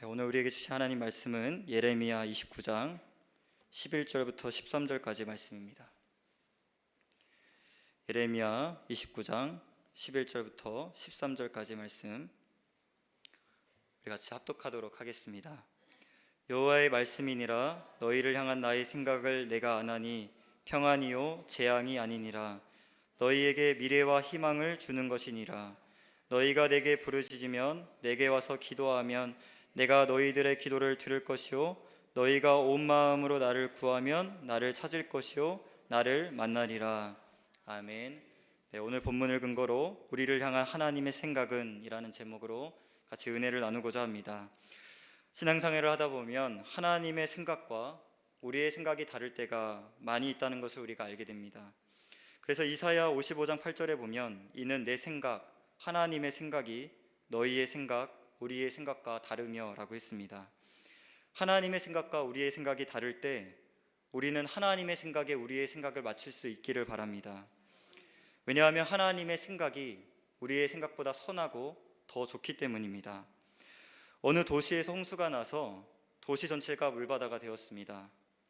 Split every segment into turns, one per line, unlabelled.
오늘 우리에게 주신 하나님 말씀은 예레미야 29장 11절부터 13절까지 말씀입니다. 예레미야 29장 11절부터 13절까지 말씀 우리 같이 합독하도록 하겠습니다. 여호와의 말씀이니라. 너희를 향한 나의 생각을 내가 아나니 평안이요 재앙이 아니니라. 너희에게 미래와 희망을 주는 것이니라. 너희가 내게 부르짖으면 내게 와서 기도하면 내가 너희들의 기도를 들을 것이요 너희가 온 마음으로 나를 구하면 나를 찾을 것이요 나를 만나리라. 아멘. 오늘 본문을 근거로 우리를 향한 하나님의 생각은 이라는 제목으로 같이 은혜를 나누고자 합니다. 신앙생활을 하다 보면 하나님의 생각과 우리의 생각이 다를 때가 많이 있다는 것을 우리가 알게 됩니다. 그래서 이사야 55장 8절에 보면 이는 내 생각, 하나님의 생각이 너희의 생각, 우리의 생각과 다르며 라고 했습니다. 하나님의 생각과 우리의 생각이 다를 때 우리는 하나님의 생각에 우리의 생각을 맞출 수 있기를 바랍니다. 왜냐하면 하나님의 생각이 우리의 생각보다 선하고 더 좋기 때문입니다. 어느 도시에서 홍수가 나서 도시 전체가 물바다가 되었습니다.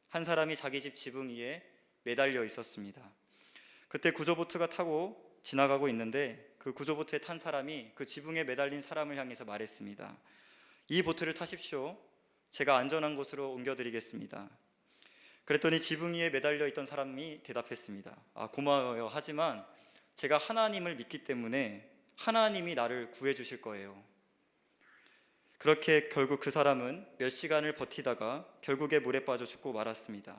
한 사람이 자기 집 지붕 위에 매달려 있었습니다. 그때 구조보트가 타고 지나가고 있는데 그 구조보트에 탄 사람이 그 지붕에 매달린 사람을 향해서 말했습니다. 이 보트를 타십시오. 제가 안전한 곳으로 옮겨드리겠습니다. 그랬더니 지붕 위에 매달려 있던 사람이 대답했습니다. 고마워요. 하지만 제가 하나님을 믿기 때문에 하나님이 나를 구해 주실 거예요. 그렇게 결국 그 사람은 몇 시간을 버티다가 결국에 물에 빠져 죽고 말았습니다.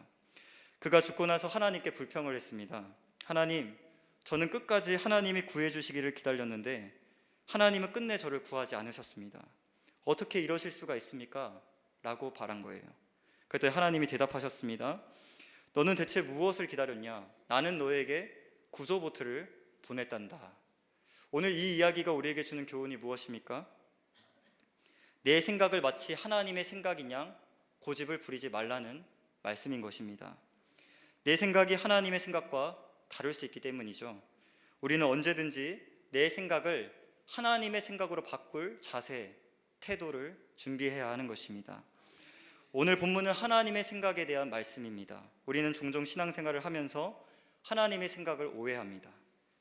그가 죽고 나서 하나님께 불평을 했습니다. 하나님, 저는 끝까지 하나님이 구해 주시기를 기다렸는데 하나님은 끝내 저를 구하지 않으셨습니다. 어떻게 이러실 수가 있습니까? 라고 바란 거예요. 그때 하나님이 대답하셨습니다. 너는 대체 무엇을 기다렸냐? 나는 너에게 구조보트를 보냈단다. 오늘 이 이야기가 우리에게 주는 교훈이 무엇입니까? 내 생각을 마치 하나님의 생각인 양 고집을 부리지 말라는 말씀인 것입니다. 내 생각이 하나님의 생각과 다를 수 있기 때문이죠. 우리는 언제든지 내 생각을 하나님의 생각으로 바꿀 자세, 태도를 준비해야 하는 것입니다. 오늘 본문은 하나님의 생각에 대한 말씀입니다. 우리는 종종 신앙생활을 하면서 하나님의 생각을 오해합니다.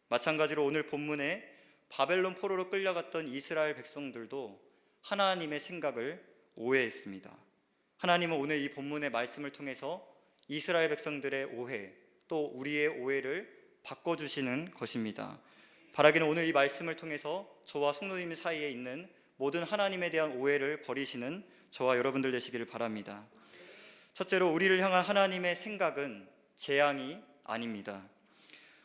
마찬가지로 오늘 본문에 바벨론 포로로 끌려갔던 이스라엘 백성들도 하나님의 생각을 오해했습니다. 하나님은 오늘 이 본문의 말씀을 통해서 이스라엘 백성들의 오해, 또 우리의 오해를 바꿔주시는 것입니다. 바라기는 오늘 이 말씀을 통해서 저와 성도님 사이에 있는 모든 하나님에 대한 오해를 버리시는 저와 여러분들 되시기를 바랍니다. 첫째로 우리를 향한 하나님의 생각은 재앙이 아닙니다.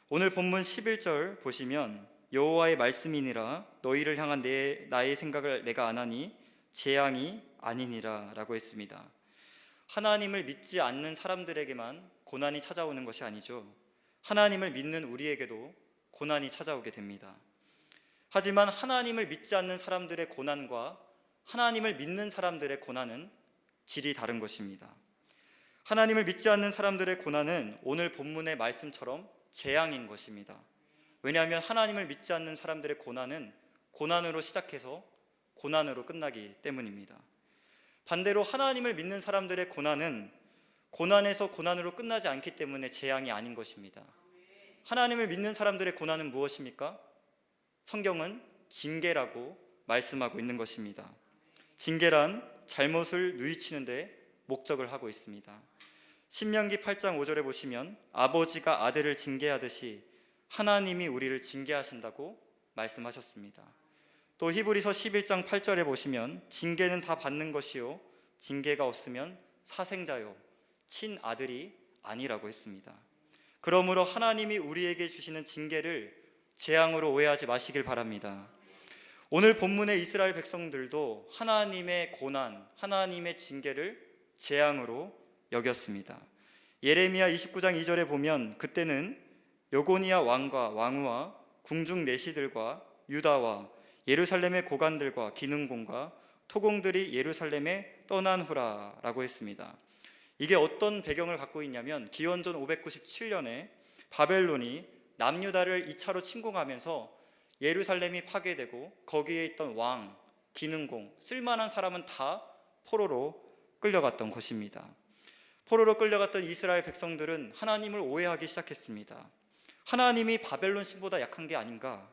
오늘 본문 11절 보시면 여호와의 말씀이니라. 너희를 향한 나의 생각을 내가 아나니 재앙이 아니니라 라고 했습니다. 하나님을 믿지 않는 사람들에게만 고난이 찾아오는 것이 아니죠. 하나님을 믿는 우리에게도 고난이 찾아오게 됩니다. 하지만 하나님을 믿지 않는 사람들의 고난과 하나님을 믿는 사람들의 고난은 질이 다른 것입니다. 하나님을 믿지 않는 사람들의 고난은 오늘 본문의 말씀처럼 재앙인 것입니다. 왜냐하면 하나님을 믿지 않는 사람들의 고난은 고난으로 시작해서 고난으로 끝나기 때문입니다. 반대로 하나님을 믿는 사람들의 고난은 고난에서 고난으로 끝나지 않기 때문에 재앙이 아닌 것입니다. 하나님을 믿는 사람들의 고난은 무엇입니까? 성경은 징계라고 말씀하고 있는 것입니다. 징계란 잘못을 누이치는 데 목적을 하고 있습니다. 신명기 8장 5절에 보시면 아버지가 아들을 징계하듯이 하나님이 우리를 징계하신다고 말씀하셨습니다. 또 히브리서 11장 8절에 보시면 징계는 다 받는 것이요 징계가 없으면 사생자요 친아들이 아니라고 했습니다. 그러므로 하나님이 우리에게 주시는 징계를 재앙으로 오해하지 마시길 바랍니다. 오늘 본문의 이스라엘 백성들도 하나님의 고난, 하나님의 징계를 재앙으로 여겼습니다. 예레미야 29장 2절에 보면 그때는 여고니아 왕과 왕후와 궁중 내시들과 유다와 예루살렘의 고관들과 기능공과 토공들이 예루살렘에 떠난 후라 라고 했습니다. 이게 어떤 배경을 갖고 있냐면 기원전 597년에 바벨론이 남유다를 2차로 침공하면서 예루살렘이 파괴되고 거기에 있던 왕, 기능공, 쓸만한 사람은 다 포로로 끌려갔던 것입니다. 포로로 끌려갔던 이스라엘 백성들은 하나님을 오해하기 시작했습니다. 하나님이 바벨론 신보다 약한 게 아닌가?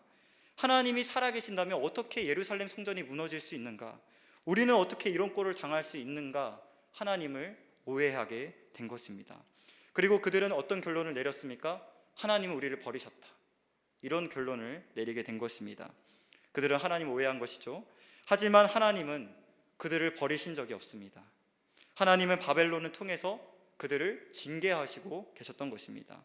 하나님이 살아계신다면 어떻게 예루살렘 성전이 무너질 수 있는가? 우리는 어떻게 이런 꼴을 당할 수 있는가? 하나님을 오해하게 된 것입니다. 그리고 그들은 어떤 결론을 내렸습니까? 하나님은 우리를 버리셨다. 이런 결론을 내리게 된 것입니다. 그들은 하나님을 오해한 것이죠. 하지만 하나님은 그들을 버리신 적이 없습니다. 하나님은 바벨론을 통해서 그들을 징계하시고 계셨던 것입니다.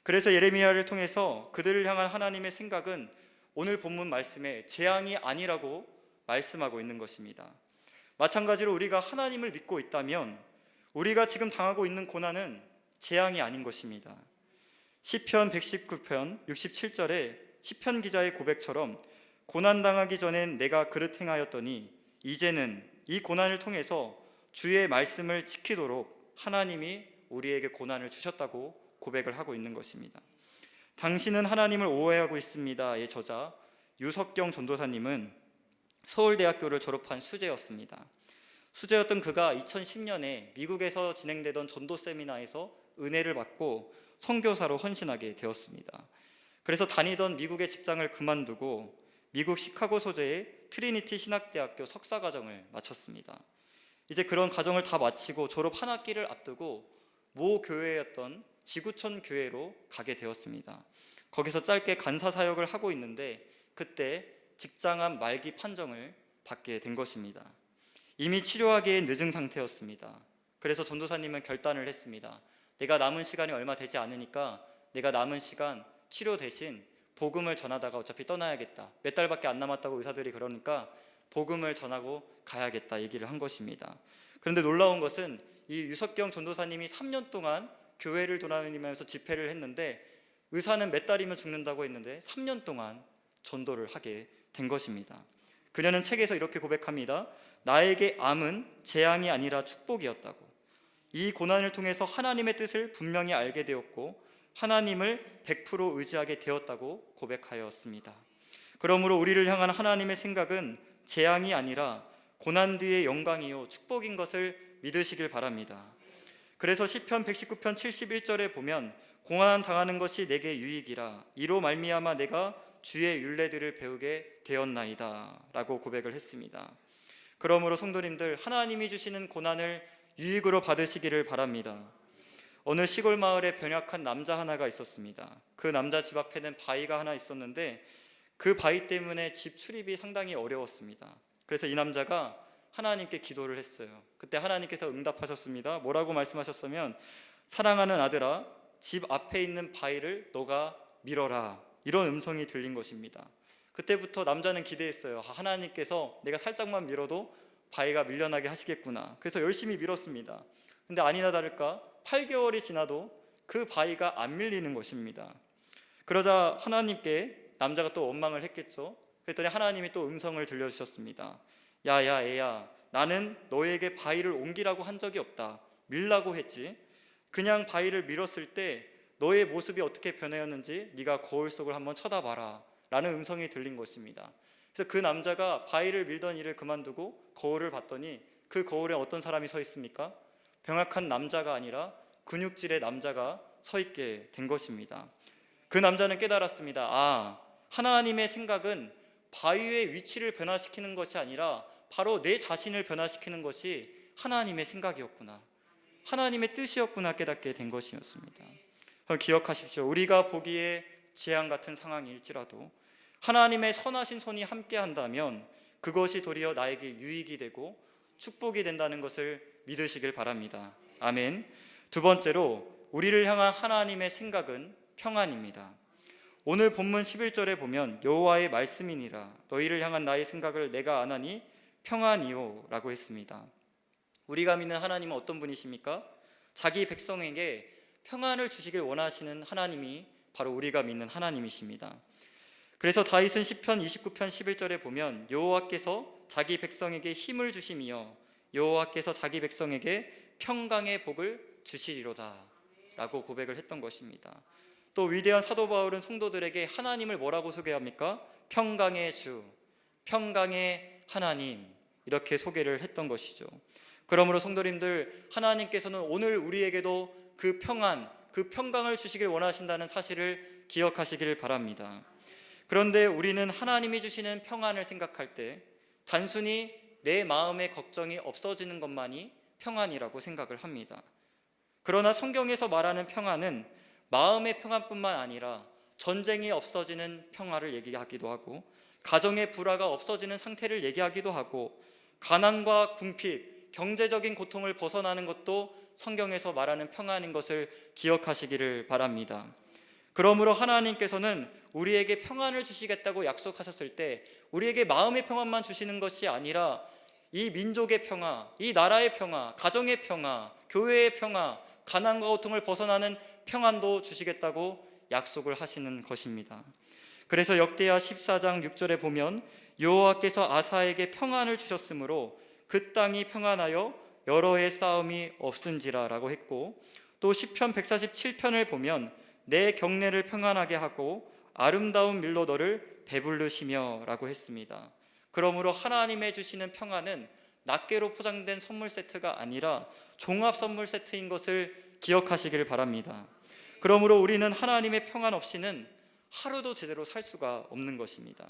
그래서 예레미야를 통해서 그들을 향한 하나님의 생각은 오늘 본문 말씀에 재앙이 아니라고 말씀하고 있는 것입니다. 마찬가지로 우리가 하나님을 믿고 있다면 우리가 지금 당하고 있는 고난은 재앙이 아닌 것입니다. 시편 119편 67절에 시편 기자의 고백처럼 고난당하기 전엔 내가 그릇 행하였더니 이제는 이 고난을 통해서 주의 말씀을 지키도록 하나님이 우리에게 고난을 주셨다고 고백을 하고 있는 것입니다. 당신은 하나님을 오해하고 있습니다의 저자 유석경 전도사님은 서울대학교를 졸업한 수재였습니다. 수재였던 그가 2010년에 미국에서 진행되던 전도 세미나에서 은혜를 받고 선교사로 헌신하게 되었습니다. 그래서 다니던 미국의 직장을 그만두고 미국 시카고 소재의 트리니티 신학대학교 석사과정을 마쳤습니다. 이제 그런 과정을 다 마치고 졸업 한 학기를 앞두고 모 교회였던 지구촌 교회로 가게 되었습니다. 거기서 짧게 간사 사역을 하고 있는데 그때 직장암 말기 판정을 받게 된 것입니다. 이미 치료하기엔 늦은 상태였습니다. 그래서 전도사님은 결단을 했습니다. 내가 남은 시간이 얼마 되지 않으니까 내가 남은 시간 치료 대신 복음을 전하다가 어차피 떠나야겠다. 몇 달밖에 안 남았다고 의사들이 그러니까 복음을 전하고 가야겠다 얘기를 한 것입니다. 그런데 놀라운 것은 이 유석경 전도사님이 3년 동안 교회를 돌아다니면서 집회를 했는데 의사는 몇 달이면 죽는다고 했는데 3년 동안 전도를 하게 된 것입니다. 그녀는 책에서 이렇게 고백합니다. 나에게 암은 재앙이 아니라 축복이었다고. 이 고난을 통해서 하나님의 뜻을 분명히 알게 되었고 하나님을 100% 의지하게 되었다고 고백하였습니다. 그러므로 우리를 향한 하나님의 생각은 재앙이 아니라 고난 뒤의 영광이요 축복인 것을 믿으시길 바랍니다. 그래서 시편 119편 71절에 보면 고난 당하는 것이 내게 유익이라 이로 말미암아 내가 주의 율례들을 배우게 되었나이다 라고 고백을 했습니다. 그러므로 성도님들 하나님이 주시는 고난을 유익으로 받으시기를 바랍니다. 어느 시골 마을에 변약한 남자 하나가 있었습니다. 그 남자 집 앞에는 바위가 하나 있었는데 그 바위 때문에 집 출입이 상당히 어려웠습니다. 그래서 이 남자가 하나님께 기도를 했어요. 그때 하나님께서 응답하셨습니다. 뭐라고 말씀하셨으면 사랑하는 아들아 집 앞에 있는 바위를 너가 밀어라 이런 음성이 들린 것입니다. 그때부터 남자는 기대했어요. 하나님께서 내가 살짝만 밀어도 바위가 밀려나게 하시겠구나. 그래서 열심히 밀었습니다. 근데 아니나 다를까 8개월이 지나도 그 바위가 안 밀리는 것입니다. 그러자 하나님께 남자가 또 원망을 했겠죠. 그랬더니 하나님이 또 음성을 들려주셨습니다. 야야 애야 나는 너에게 바위를 옮기라고 한 적이 없다. 밀라고 했지. 그냥 바위를 밀었을 때 너의 모습이 어떻게 변했는지 네가 거울 속을 한번 쳐다봐라 라는 음성이 들린 것입니다. 그래서 그 남자가 바위를 밀던 일을 그만두고 거울을 봤더니 그 거울에 어떤 사람이 서 있습니까? 병약한 남자가 아니라 근육질의 남자가 서 있게 된 것입니다. 그 남자는 깨달았습니다. 아, 하나님의 생각은 바위의 위치를 변화시키는 것이 아니라 바로 내 자신을 변화시키는 것이 하나님의 생각이었구나. 하나님의 뜻이었구나 깨닫게 된 것이었습니다. 기억하십시오. 우리가 보기에 재앙 같은 상황일지라도 하나님의 선하신 손이 함께 한다면 그것이 도리어 나에게 유익이 되고 축복이 된다는 것을 믿으시길 바랍니다. 아멘. 두 번째로 우리를 향한 하나님의 생각은 평안입니다. 오늘 본문 11절에 보면 여호와의 말씀이니라 너희를 향한 나의 생각을 내가 아나니 평안이요 라고 했습니다. 우리가 믿는 하나님은 어떤 분이십니까? 자기 백성에게 평안을 주시길 원하시는 하나님이 바로 우리가 믿는 하나님이십니다. 그래서 다윗은 시편 29편 11절에 보면 여호와께서 자기 백성에게 힘을 주심이여 여호와께서 자기 백성에게 평강의 복을 주시리로다 라고 고백을 했던 것입니다. 또 위대한 사도 바울은 성도들에게 하나님을 뭐라고 소개합니까? 평강의 주, 평강의 하나님 이렇게 소개를 했던 것이죠. 그러므로 성도님들, 하나님께서는 오늘 우리에게도 그 평안, 그 평강을 주시길 원하신다는 사실을 기억하시길 바랍니다. 그런데 우리는 하나님이 주시는 평안을 생각할 때 단순히 내 마음의 걱정이 없어지는 것만이 평안이라고 생각을 합니다. 그러나 성경에서 말하는 평안은 마음의 평안뿐만 아니라 전쟁이 없어지는 평화를 얘기하기도 하고, 가정의 불화가 없어지는 상태를 얘기하기도 하고, 가난과 궁핍, 경제적인 고통을 벗어나는 것도 성경에서 말하는 평안인 것을 기억하시기를 바랍니다. 그러므로 하나님께서는 우리에게 평안을 주시겠다고 약속하셨을 때 우리에게 마음의 평안만 주시는 것이 아니라 이 민족의 평화, 이 나라의 평화, 가정의 평화, 교회의 평화, 가난과 고통을 벗어나는 평안도 주시겠다고 약속을 하시는 것입니다. 그래서 역대하 14장 6절에 보면 여호와께서 아사에게 평안을 주셨으므로 그 땅이 평안하여 여러 해 싸움이 없은지라 라고 했고, 또 시편 147편을 보면 내 경내를 평안하게 하고 아름다운 밀로 너를 배부르시며 라고 했습니다. 그러므로 하나님의 주시는 평안은 낱개로 포장된 선물 세트가 아니라 종합 선물 세트인 것을 기억하시길 바랍니다. 그러므로 우리는 하나님의 평안 없이는 하루도 제대로 살 수가 없는 것입니다.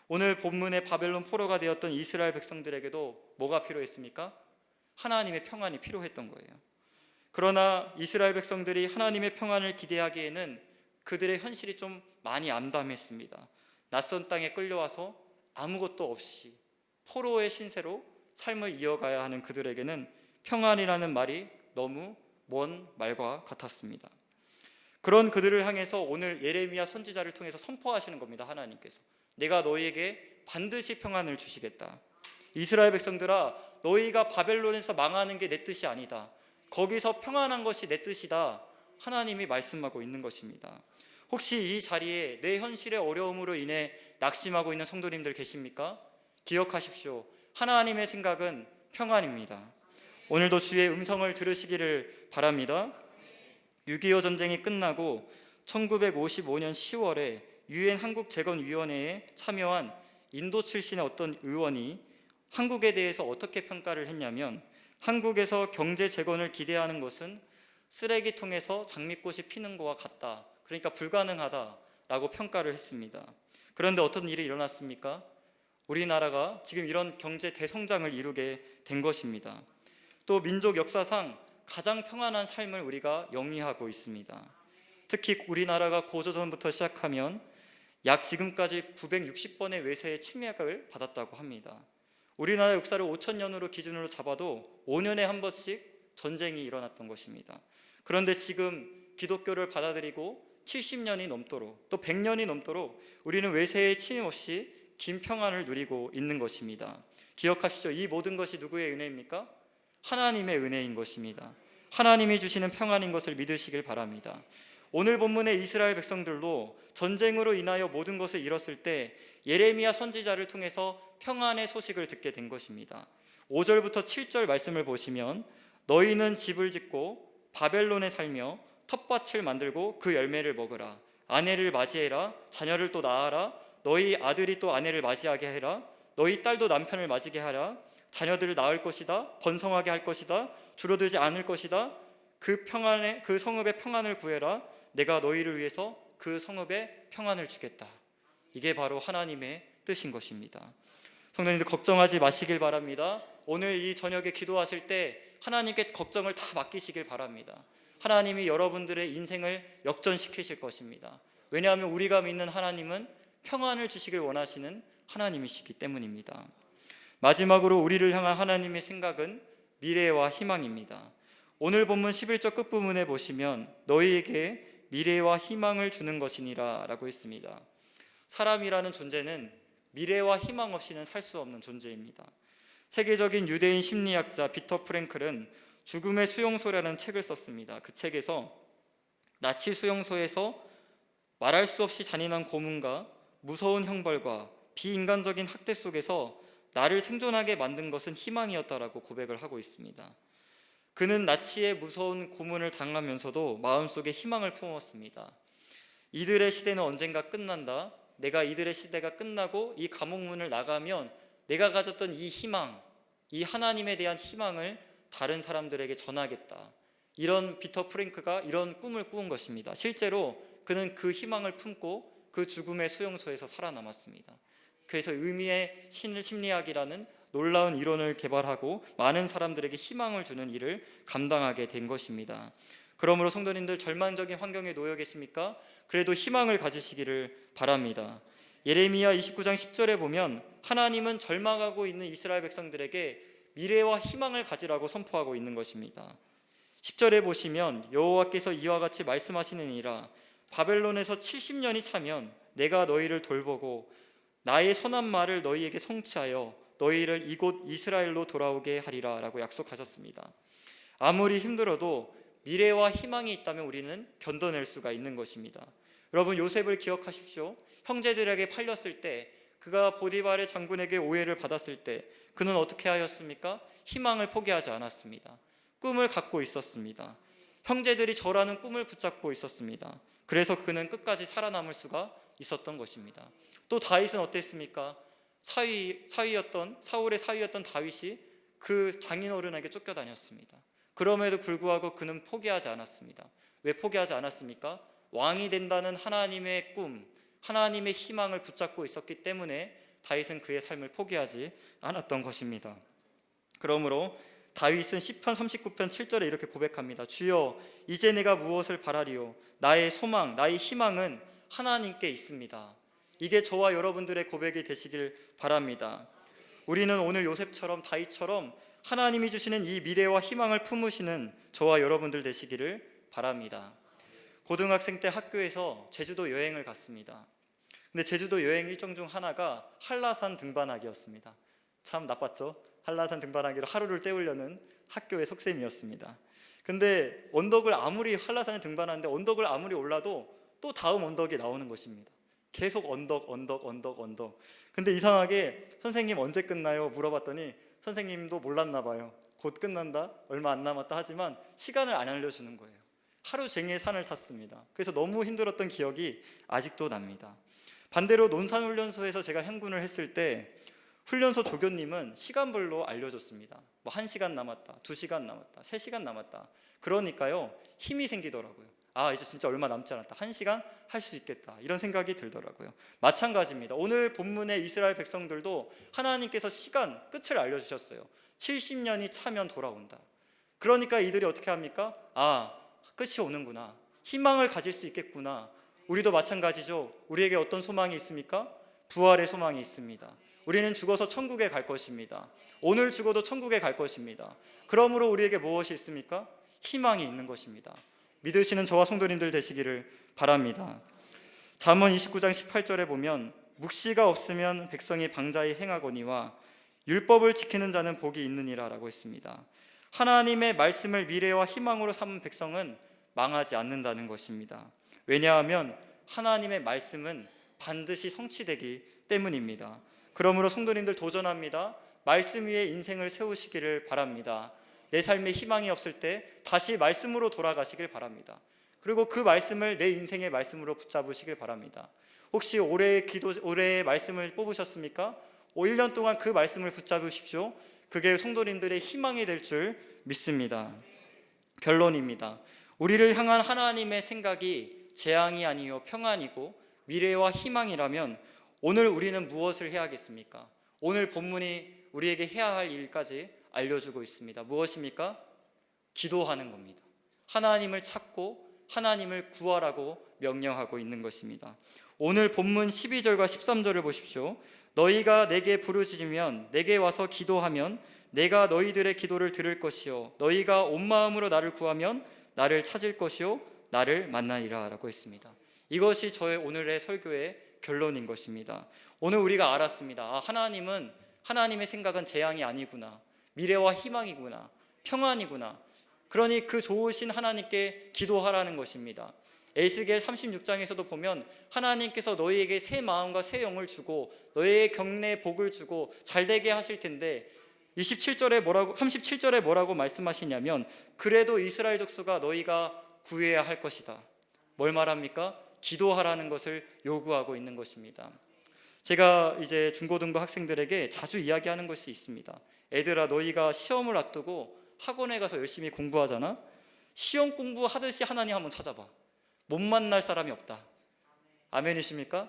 오늘 본문의 바벨론 포로가 되었던 이스라엘 백성들에게도 뭐가 필요했습니까? 하나님의 평안이 필요했던 거예요. 그러나 이스라엘 백성들이 하나님의 평안을 기대하기에는 그들의 현실이 좀 많이 암담했습니다. 낯선 땅에 끌려와서 아무것도 없이 포로의 신세로 삶을 이어가야 하는 그들에게는 평안이라는 말이 너무 먼 말과 같았습니다. 그런 그들을 향해서 오늘 예레미야 선지자를 통해서 선포하시는 겁니다. 하나님께서 내가 너희에게 반드시 평안을 주시겠다. 이스라엘 백성들아, 너희가 바벨론에서 망하는 게 내 뜻이 아니다. 거기서 평안한 것이 내 뜻이다. 하나님이 말씀하고 있는 것입니다. 혹시 이 자리에 내 현실의 어려움으로 인해 낙심하고 있는 성도님들 계십니까? 기억하십시오. 하나님의 생각은 평안입니다. 오늘도 주의 음성을 들으시기를 바랍니다. 6.25 전쟁이 끝나고 1955년 10월에 유엔 한국재건위원회에 참여한 인도 출신의 어떤 의원이 한국에 대해서 어떻게 평가를 했냐면, 한국에서 경제 재건을 기대하는 것은 쓰레기통에서 장미꽃이 피는 것과 같다. 그러니까 불가능하다라고 평가를 했습니다. 그런데 어떤 일이 일어났습니까? 우리나라가 지금 이런 경제 대성장을 이루게 된 것입니다. 또 민족 역사상 가장 평안한 삶을 우리가 영위하고 있습니다. 특히 우리나라가 고조선부터 시작하면 약 지금까지 960번의 외세의 침략을 받았다고 합니다. 우리나라 역사를 5,000년으로 기준으로 잡아도 5년에 한 번씩 전쟁이 일어났던 것입니다. 그런데 지금 기독교를 받아들이고 70년이 넘도록, 또 100년이 넘도록 우리는 외세의 침입 없이 긴 평안을 누리고 있는 것입니다. 기억하시죠? 이 모든 것이 누구의 은혜입니까? 하나님의 은혜인 것입니다. 하나님이 주시는 평안인 것을 믿으시길 바랍니다. 오늘 본문의 이스라엘 백성들도 전쟁으로 인하여 모든 것을 잃었을 때 예레미야 선지자를 통해서 평안의 소식을 듣게 된 것입니다. 5절부터 7절 말씀을 보시면 너희는 집을 짓고 바벨론에 살며 텃밭을 만들고 그 열매를 먹으라. 아내를 맞이해라. 자녀를 또 낳아라. 너희 아들이 또 아내를 맞이하게 해라. 너희 딸도 남편을 맞이게 하라. 자녀들을 낳을 것이다. 번성하게 할 것이다. 줄어들지 않을 것이다. 그 성읍의 평안을 구해라. 내가 너희를 위해서 그 성읍에 평안을 주겠다. 이게 바로 하나님의 뜻인 것입니다. 성도님들, 걱정하지 마시길 바랍니다. 오늘 이 저녁에 기도하실 때 하나님께 걱정을 다 맡기시길 바랍니다. 하나님이 여러분들의 인생을 역전시키실 것입니다. 왜냐하면 우리가 믿는 하나님은 평안을 주시길 원하시는 하나님이시기 때문입니다. 마지막으로 우리를 향한 하나님의 생각은 미래와 희망입니다. 오늘 본문 11절 끝부분에 보시면 너희에게 미래와 희망을 주는 것이니라 라고 했습니다. 사람이라는 존재는 미래와 희망 없이는 살 수 없는 존재입니다. 세계적인 유대인 심리학자 비터 프랭클은 죽음의 수용소라는 책을 썼습니다. 그 책에서 나치 수용소에서 말할 수 없이 잔인한 고문과 무서운 형벌과 비인간적인 학대 속에서 나를 생존하게 만든 것은 희망이었다라고 고백을 하고 있습니다. 그는 나치의 무서운 고문을 당하면서도 마음속에 희망을 품었습니다. 이들의 시대는 언젠가 끝난다. 내가 이들의 시대가 끝나고 이 감옥문을 나가면 내가 가졌던 이 희망, 이 하나님에 대한 희망을 다른 사람들에게 전하겠다. 이런 비터 프랭크가 이런 꿈을 꾸은 것입니다. 실제로 그는 그 희망을 품고 그 죽음의 수용소에서 살아남았습니다. 그래서 의미의 심리학이라는 놀라운 이론을 개발하고 많은 사람들에게 희망을 주는 일을 감당하게 된 것입니다. 그러므로 성도님들, 절망적인 환경에 놓여 계십니까? 그래도 희망을 가지시기를 바랍니다. 예레미야 29장 10절에 보면 하나님은 절망하고 있는 이스라엘 백성들에게 미래와 희망을 가지라고 선포하고 있는 것입니다. 10절에 보시면 여호와께서 이와 같이 말씀하시느니라. 바벨론에서 70년이 차면 내가 너희를 돌보고 나의 선한 말을 너희에게 성취하여 너희를 이곳 이스라엘로 돌아오게 하리라 라고 약속하셨습니다. 아무리 힘들어도 미래와 희망이 있다면 우리는 견뎌낼 수가 있는 것입니다. 여러분, 요셉을 기억하십시오. 형제들에게 팔렸을 때, 그가 보디발의 장군에게 오해를 받았을 때 그는 어떻게 하였습니까? 희망을 포기하지 않았습니다. 꿈을 갖고 있었습니다. 형제들이 저라는 꿈을 붙잡고 있었습니다. 그래서 그는 끝까지 살아남을 수가 있었던 것입니다. 또 다윗은 어땠습니까? 사울의 사위였던 다윗이 그 장인어른에게 쫓겨다녔습니다. 그럼에도 불구하고 그는 포기하지 않았습니다. 왜 포기하지 않았습니까? 왕이 된다는 하나님의 꿈, 하나님의 희망을 붙잡고 있었기 때문에 다윗은 그의 삶을 포기하지 않았던 것입니다. 그러므로 다윗은 시편 39편 7절에 이렇게 고백합니다. 주여, 이제 내가 무엇을 바라리요? 나의 소망, 나의 희망은 하나님께 있습니다. 이게 저와 여러분들의 고백이 되시길 바랍니다. 우리는 오늘 요셉처럼 다윗처럼 하나님이 주시는 이 미래와 희망을 품으시는 저와 여러분들 되시기를 바랍니다. 고등학생 때 학교에서 제주도 여행을 갔습니다. 근데 제주도 여행 일정 중 하나가 한라산 등반하기였습니다. 참 나빴죠? 한라산 등반하기로 하루를 때우려는 학교의 속셈이었습니다. 근데 한라산에 등반하는데 언덕을 아무리 올라도 또 다음 언덕이 나오는 것입니다. 계속 언덕. 근데 이상하게 선생님 언제 끝나요? 물어봤더니 선생님도 몰랐나 봐요. 곧 끝난다, 얼마 안 남았다 하지만 시간을 안 알려주는 거예요. 하루 종일 산을 탔습니다. 그래서 너무 힘들었던 기억이 아직도 납니다. 반대로 논산훈련소에서 제가 행군을 했을 때 훈련소 조교님은 시간별로 알려줬습니다. 1시간 남았다, 2시간 남았다, 3시간 남았다. 그러니까요, 힘이 생기더라고요. 이제 진짜 얼마 남지 않았다, 1시간 할 수 있겠다, 이런 생각이 들더라고요. 마찬가지입니다. 오늘 본문의 이스라엘 백성들도 하나님께서 시간 끝을 알려주셨어요. 70년이 차면 돌아온다. 그러니까 이들이 어떻게 합니까? 끝이 오는구나, 희망을 가질 수 있겠구나. 우리도 마찬가지죠. 우리에게 어떤 소망이 있습니까? 부활의 소망이 있습니다. 우리는 죽어서 천국에 갈 것입니다. 오늘 죽어도 천국에 갈 것입니다. 그러므로 우리에게 무엇이 있습니까? 희망이 있는 것입니다. 믿으시는 저와 성도님들 되시기를 바랍니다. 잠언 29장 18절에 보면 묵시가 없으면 백성이 방자히 행하거니와 율법을 지키는 자는 복이 있느니라 라고 했습니다. 하나님의 말씀을 미래와 희망으로 삼은 백성은 망하지 않는다는 것입니다. 왜냐하면 하나님의 말씀은 반드시 성취되기 때문입니다. 그러므로 성도님들 도전합니다. 말씀 위에 인생을 세우시기를 바랍니다. 내 삶에 희망이 없을 때 다시 말씀으로 돌아가시길 바랍니다. 그리고 그 말씀을 내 인생의 말씀으로 붙잡으시길 바랍니다. 혹시 올해의 말씀을 뽑으셨습니까? 1년 동안 그 말씀을 붙잡으십시오. 그게 성도님들의 희망이 될 줄 믿습니다. 결론입니다. 우리를 향한 하나님의 생각이 재앙이 아니요 평안이고 미래와 희망이라면 오늘 우리는 무엇을 해야겠습니까? 오늘 본문이 우리에게 해야 할 일까지 알려주고 있습니다. 무엇입니까? 기도하는 겁니다. 하나님을 찾고 하나님을 구하라고 명령하고 있는 것입니다. 오늘 본문 12절과 13절을 보십시오. 너희가 내게 부르짖으면 내게 와서 기도하면 내가 너희들의 기도를 들을 것이요 너희가 온 마음으로 나를 구하면 나를 찾을 것이요 나를 만나리라 라고 했습니다. 이것이 저의 오늘의 설교의 결론인 것입니다. 오늘 우리가 알았습니다. 하나님은, 하나님의 생각은 재앙이 아니구나, 미래와 희망이구나, 평안이구나. 그러니 그 좋으신 하나님께 기도하라는 것입니다. 에스겔 36장에서도 보면 하나님께서 너희에게 새 마음과 새 영을 주고 너희의 경내에 복을 주고 잘되게 하실 텐데 37절에 뭐라고 말씀하시냐면 그래도 이스라엘 족속아 너희가 구해야 할 것이다. 뭘 말합니까? 기도하라는 것을 요구하고 있는 것입니다. 제가 이제 중고등부 학생들에게 자주 이야기하는 것이 있습니다. 애들아, 너희가 시험을 앞두고 학원에 가서 열심히 공부하잖아. 시험 공부하듯이 하나님 한번 찾아봐. 못 만날 사람이 없다. 아멘이십니까?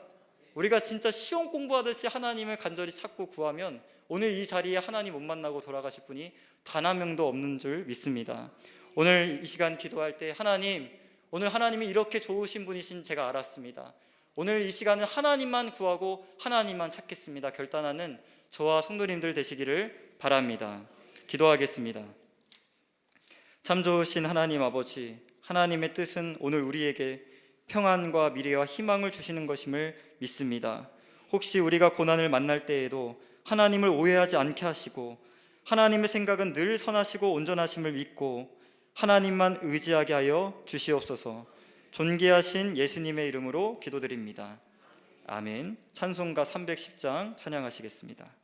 우리가 진짜 시험 공부하듯이 하나님을 간절히 찾고 구하면 오늘 이 자리에 하나님 못 만나고 돌아가실 분이 단 한 명도 없는 줄 믿습니다. 오늘 이 시간 기도할 때 하나님, 오늘 하나님이 이렇게 좋으신 분이신 제가 알았습니다. 오늘 이 시간은 하나님만 구하고 하나님만 찾겠습니다. 결단하는 저와 성도님들 되시기를 바랍니다. 기도하겠습니다. 참 좋으신 하나님 아버지, 하나님의 뜻은 오늘 우리에게 평안과 미래와 희망을 주시는 것임을 믿습니다. 혹시 우리가 고난을 만날 때에도 하나님을 오해하지 않게 하시고 하나님의 생각은 늘 선하시고 온전하심을 믿고 하나님만 의지하게 하여 주시옵소서. 존귀하신 예수님의 이름으로 기도드립니다. 아멘. 찬송가 310장 찬양하시겠습니다.